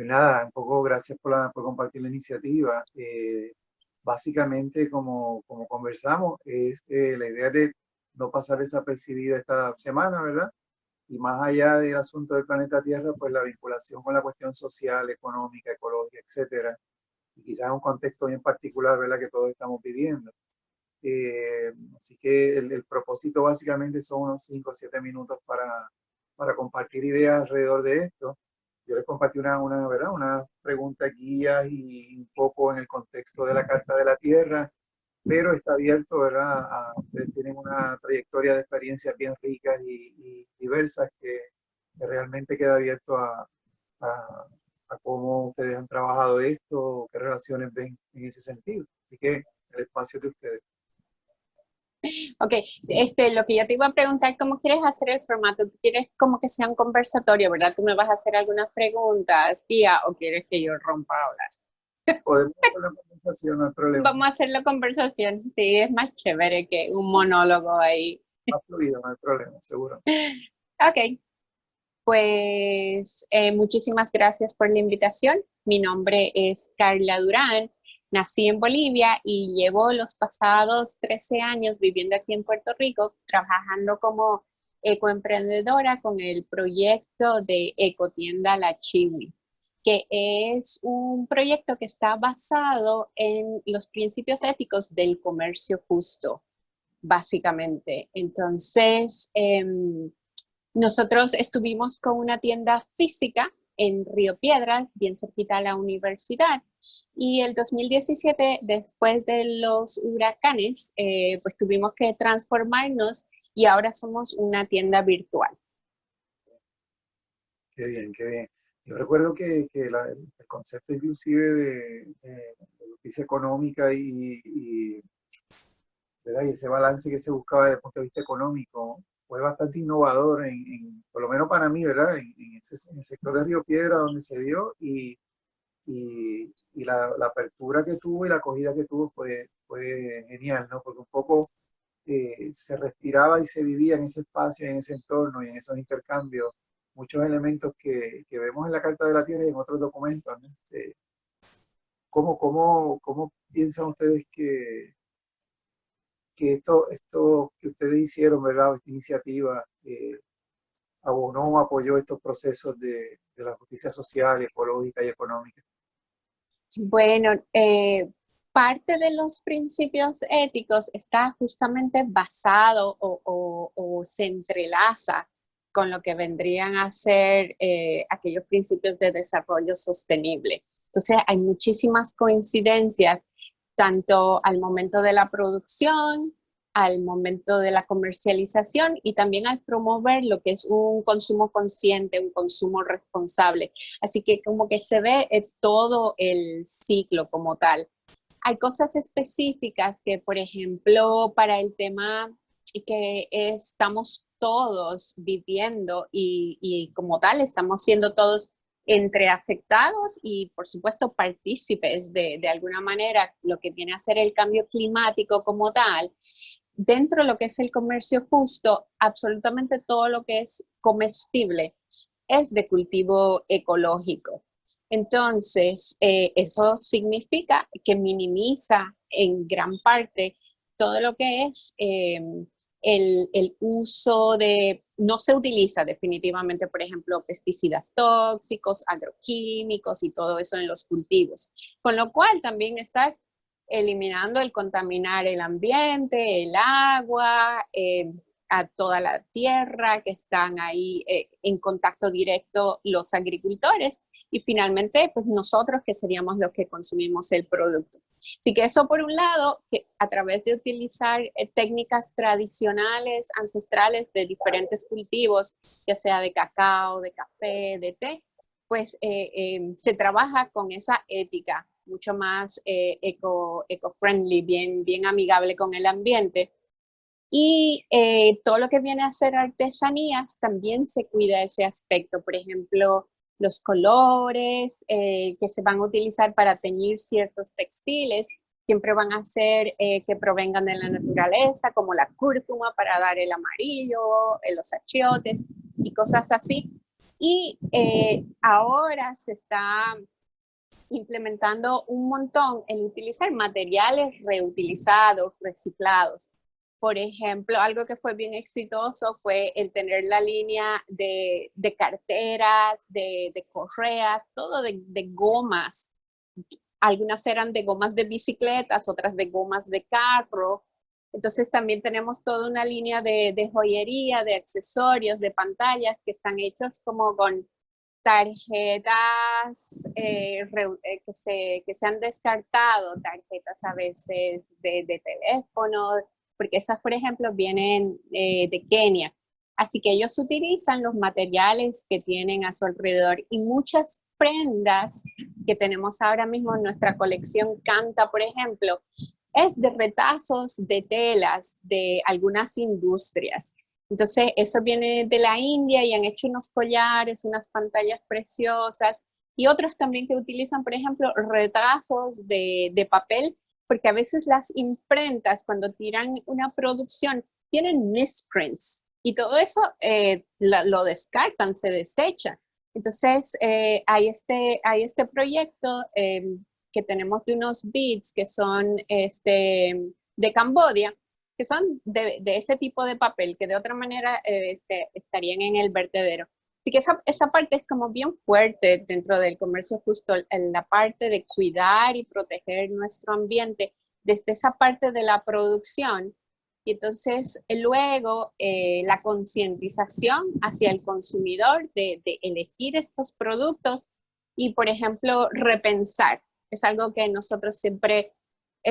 Pues nada, un poco gracias por compartir la iniciativa. Básicamente, como conversamos, es la idea de no pasar desapercibida esta semana, ¿verdad? Y más allá del asunto del planeta Tierra, pues la vinculación con la cuestión social, económica, ecológica, etcétera. Y quizás un contexto bien particular, ¿verdad?, que todos estamos viviendo. Así que el propósito básicamente son unos 5 o 7 minutos para compartir ideas alrededor de esto. Yo les compartí ¿verdad?, una pregunta guía y un poco en el contexto de la Carta de la Tierra, pero está abierto, ¿verdad? Ustedes tienen una trayectoria de experiencias bien ricas y diversas que realmente queda abierto a cómo ustedes han trabajado esto, qué relaciones ven en ese sentido. Así que el espacio es de ustedes. Ok, lo que yo te iba a preguntar, ¿cómo quieres hacer el formato? ¿Tú quieres como que sea un conversatorio, verdad? ¿Tú me vas a hacer algunas preguntas, tía, o quieres que yo rompa a hablar? Podemos hacer una conversación, no hay problema. Vamos a hacerlo conversación. Sí, es más chévere que un monólogo ahí. Más fluido, no hay problema, seguro. Ok, pues muchísimas gracias por la invitación. Mi nombre es Carla Durán. Nací en Bolivia y llevo los pasados 13 años viviendo aquí en Puerto Rico, trabajando como ecoemprendedora con el proyecto de Ecotienda La Chiwi, que es un proyecto que está basado en los principios éticos del comercio justo, básicamente. Entonces, nosotros estuvimos con una tienda física en Río Piedras, bien cerquita a la universidad, y el 2017, después de los huracanes, pues tuvimos que transformarnos y ahora somos una tienda virtual. Qué bien, qué bien. Yo recuerdo el concepto inclusive de justicia económica ¿verdad?, y ese balance que se buscaba desde el punto de vista económico fue bastante innovador, por lo menos para mí, ¿verdad?, en el sector de Río Piedra donde se dio y la apertura que tuvo y la acogida que tuvo fue genial, ¿no? Porque un poco se respiraba y se vivía en ese espacio, en ese entorno y en esos intercambios muchos elementos que vemos en la Carta de la Tierra y en otros documentos, ¿no? ¿Cómo piensan ustedes que esto que ustedes hicieron, ¿verdad?, esta iniciativa, abonó o apoyó estos procesos de la justicia social, ecológica y económica? Bueno, parte de los principios éticos está justamente basado o se entrelaza con lo que vendrían a ser aquellos principios de desarrollo sostenible. Entonces, hay muchísimas coincidencias, tanto al momento de la producción, al momento de la comercialización y también al promover lo que es un consumo consciente, un consumo responsable. Así que como que se ve todo el ciclo como tal. Hay cosas específicas que, por ejemplo, para el tema que estamos todos viviendo y como tal estamos siendo todos entre afectados y, por supuesto, partícipes de alguna manera lo que viene a ser el cambio climático como tal. Dentro de lo que es el comercio justo, absolutamente todo lo que es comestible es de cultivo ecológico. Entonces, eso significa que minimiza en gran parte todo lo que es el uso de, no se utiliza definitivamente, por ejemplo, pesticidas tóxicos, agroquímicos y todo eso en los cultivos. Con lo cual también estás eliminando el contaminar el ambiente, el agua, a toda la tierra que están ahí en contacto directo los agricultores y finalmente pues nosotros que seríamos los que consumimos el producto. Así que eso por un lado, que a través de utilizar técnicas tradicionales, ancestrales de diferentes cultivos, ya sea de cacao, de café, de té, pues se trabaja con esa ética mucho más eco-friendly, bien amigable con el ambiente. Y todo lo que viene a ser artesanías también se cuida ese aspecto. Por ejemplo, los colores que se van a utilizar para teñir ciertos textiles siempre van a ser que provengan de la naturaleza, como la cúrcuma para dar el amarillo, los achiotes y cosas así. Y ahora se está implementando un montón el utilizar materiales reutilizados, reciclados. Por ejemplo, algo que fue bien exitoso fue el tener la línea de carteras, de correas, todo de gomas. Algunas eran de gomas de bicicletas, otras de gomas de carro. Entonces también tenemos toda una línea de joyería, de accesorios, de pantallas que están hechos como con tarjetas que se han descartado, tarjetas a veces de teléfono, porque esas, por ejemplo, vienen de Kenia. Así que ellos utilizan los materiales que tienen a su alrededor y muchas prendas que tenemos ahora mismo en nuestra colección Canta, por ejemplo, es de retazos de telas de algunas industrias. Entonces, eso viene de la India y han hecho unos collares, unas pantallas preciosas y otros también que utilizan, por ejemplo, retazos de papel, porque a veces las imprentas cuando tiran una producción tienen misprints y todo eso lo descartan, se desecha. Entonces, hay este proyecto que tenemos de unos beads que son de Camboya, que son de ese tipo de papel, que de otra manera estarían en el vertedero. Así que esa parte es como bien fuerte dentro del comercio justo, en la parte de cuidar y proteger nuestro ambiente, desde esa parte de la producción. Y entonces luego la concientización hacia el consumidor de elegir estos productos y, por ejemplo, repensar. Es algo que nosotros siempre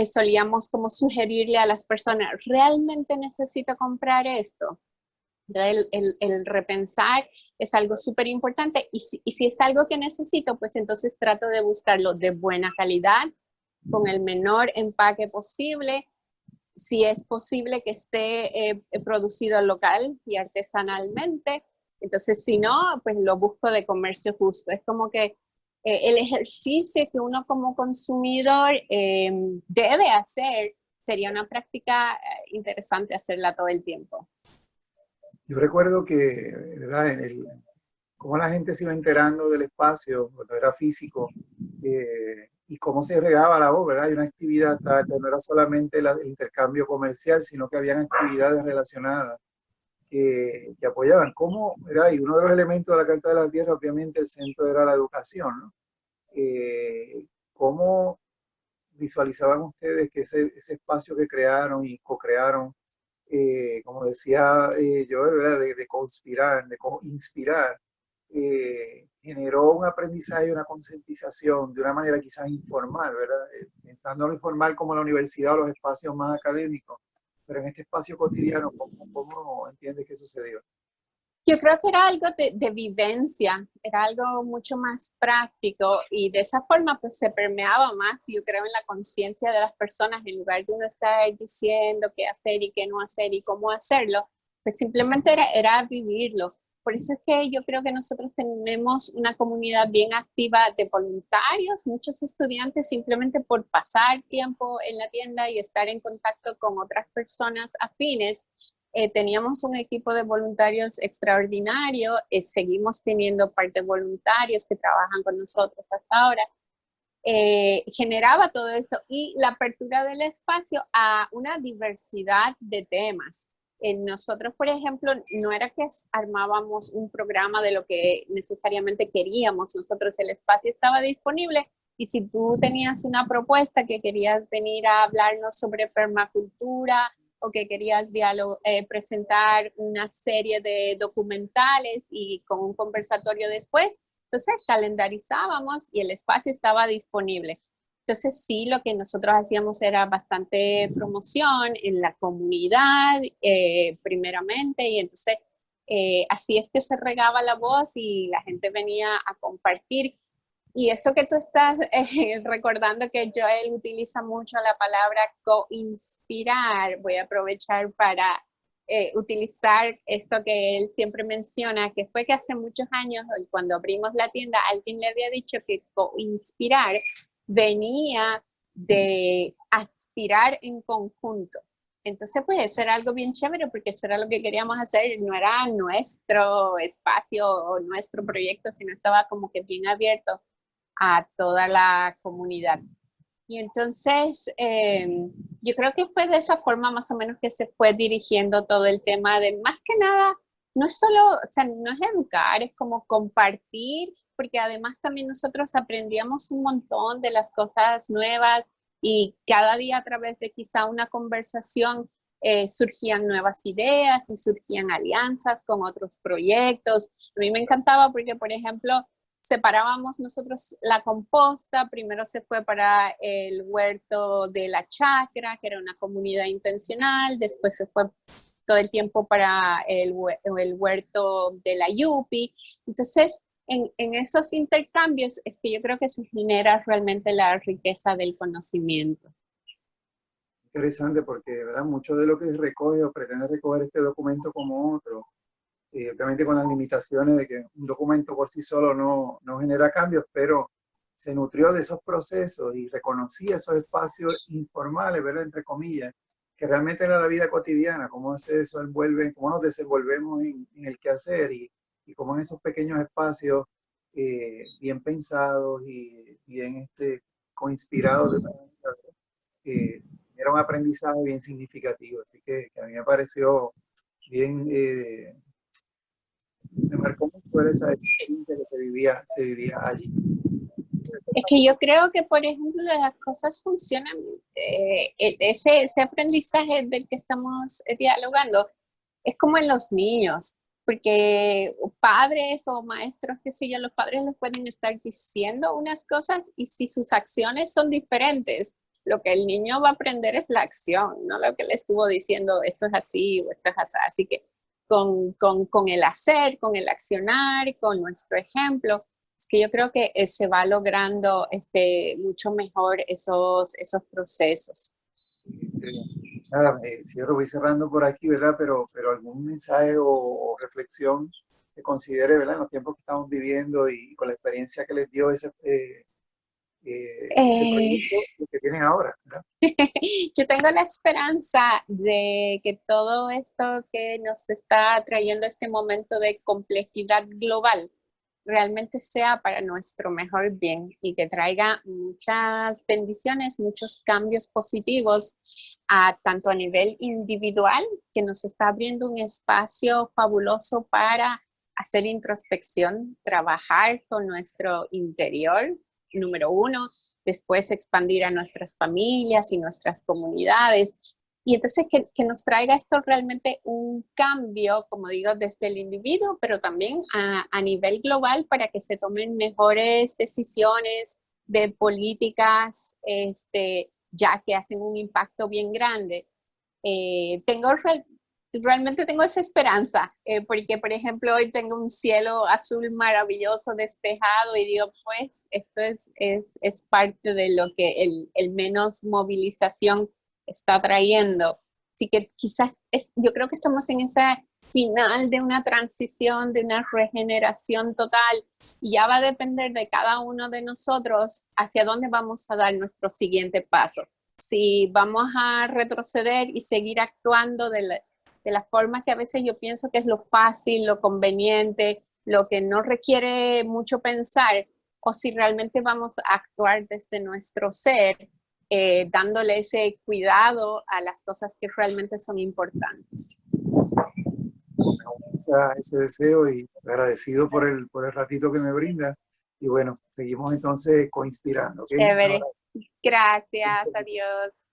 solíamos como sugerirle a las personas, ¿realmente necesito comprar esto? El repensar es algo súper importante y si es algo que necesito, pues entonces trato de buscarlo de buena calidad, con el menor empaque posible, si es posible que esté producido local y artesanalmente. Entonces, si no, pues lo busco de comercio justo. Es como que el ejercicio que uno como consumidor debe hacer sería una práctica interesante hacerla todo el tiempo. Yo recuerdo que, ¿verdad? Cómo la gente se iba enterando del espacio cuando era físico y cómo se regaba la voz, ¿verdad? Hay una actividad, no era solamente el intercambio comercial, sino que habían actividades relacionadas que apoyaban. ¿Cómo era? Y uno de los elementos de la Carta de la Tierra, obviamente, el centro era la educación, ¿no? ¿Cómo visualizaban ustedes que ese espacio que crearon y co-crearon, como decía yo, ¿verdad? De conspirar, de inspirar, generó un aprendizaje, una concientización de una manera quizás informal, ¿verdad? Pensando en lo informal como la universidad o los espacios más académicos, pero en este espacio cotidiano, ¿cómo entiendes que sucedió? Yo creo que era algo de vivencia, era algo mucho más práctico y de esa forma pues se permeaba más, yo creo, en la conciencia de las personas en lugar de uno estar diciendo qué hacer y qué no hacer y cómo hacerlo, pues simplemente era vivirlo. Por eso es que yo creo que nosotros tenemos una comunidad bien activa de voluntarios, muchos estudiantes simplemente por pasar tiempo en la tienda y estar en contacto con otras personas afines. Teníamos un equipo de voluntarios extraordinario, seguimos teniendo parte voluntarios que trabajan con nosotros hasta ahora. Generaba todo eso y la apertura del espacio a una diversidad de temas. Nosotros, por ejemplo, no era que armábamos un programa de lo que necesariamente queríamos, nosotros el espacio estaba disponible y si tú tenías una propuesta que querías venir a hablarnos sobre permacultura o que querías presentar una serie de documentales y con un conversatorio después, entonces calendarizábamos y el espacio estaba disponible. Entonces sí, lo que nosotros hacíamos era bastante promoción en la comunidad, primeramente, y entonces así es que se regaba la voz y la gente venía a compartir. Y eso que tú estás recordando que Joel utiliza mucho la palabra co-inspirar, voy a aprovechar para utilizar esto que él siempre menciona, que fue que hace muchos años, cuando abrimos la tienda, alguien le había dicho que co-inspirar venía de aspirar en conjunto. Entonces, pues eso era algo bien chévere porque eso era lo que queríamos hacer, no era nuestro espacio o nuestro proyecto, sino estaba como que bien abierto a toda la comunidad. Y entonces, yo creo que fue de esa forma más o menos que se fue dirigiendo todo el tema de, más que nada, no es solo, o sea, no es educar, es como compartir, porque además también nosotros aprendíamos un montón de las cosas nuevas y cada día a través de quizá una conversación surgían nuevas ideas y surgían alianzas con otros proyectos. A mí me encantaba porque, por ejemplo, separábamos nosotros la composta, primero se fue para el huerto de la chacra, que era una comunidad intencional, después se fue todo el tiempo para el huerto de la Yupi. Entonces, en esos intercambios es que yo creo que se genera realmente la riqueza del conocimiento. Interesante porque, ¿verdad? Mucho de lo que recoge o pretende recoger este documento como otro, obviamente con las limitaciones de que un documento por sí solo no genera cambios, pero se nutrió de esos procesos y reconocía esos espacios informales, ¿verdad? Entre comillas, que realmente era la vida cotidiana, cómo se desenvuelven, cómo nos desenvolvemos en el quehacer y cómo en esos pequeños espacios bien pensados y bien coinspirados de una manera, era un aprendizaje bien significativo. Así que a mí me pareció bien, me marcó mucho esa experiencia que se vivía allí. Es que yo creo que, por ejemplo, las cosas funcionan, ese aprendizaje del que estamos dialogando es como en los niños, porque padres o maestros, qué sé yo, los padres les pueden estar diciendo unas cosas y si sus acciones son diferentes, lo que el niño va a aprender es la acción, no lo que le estuvo diciendo, esto es así o esto es así. Así que con el hacer, con el accionar, con nuestro ejemplo, es que yo creo que se va logrando mucho mejor esos procesos. Nada, cierro, voy cerrando por aquí, ¿verdad? Pero algún mensaje o reflexión que considere, ¿verdad? En los tiempos que estamos viviendo y con la experiencia que les dio ese Eh, proyecto que tienen ahora, ¿verdad? Yo tengo la esperanza de que todo esto que nos está trayendo este momento de complejidad global realmente sea para nuestro mejor bien y que traiga muchas bendiciones, muchos cambios positivos, tanto a nivel individual, que nos está abriendo un espacio fabuloso para hacer introspección, trabajar con nuestro interior, número uno, después expandir a nuestras familias y nuestras comunidades. Y entonces que nos traiga esto realmente un cambio, como digo, desde el individuo, pero también a nivel global para que se tomen mejores decisiones de políticas ya que hacen un impacto bien grande. Realmente tengo esa esperanza, porque por ejemplo hoy tengo un cielo azul maravilloso, despejado y digo, pues esto es parte de lo que el menos movilización está trayendo. Así que quizás yo creo que estamos en esa final de una transición, de una regeneración total y ya va a depender de cada uno de nosotros hacia dónde vamos a dar nuestro siguiente paso. Si vamos a retroceder y seguir actuando de la forma que a veces yo pienso que es lo fácil, lo conveniente, lo que no requiere mucho pensar, o si realmente vamos a actuar desde nuestro ser, dándole ese cuidado a las cosas que realmente son importantes. Ese deseo y agradecido por el ratito que me brinda. Y bueno, seguimos entonces coinspirando. ¿Okay? Chévere. Gracias, adiós.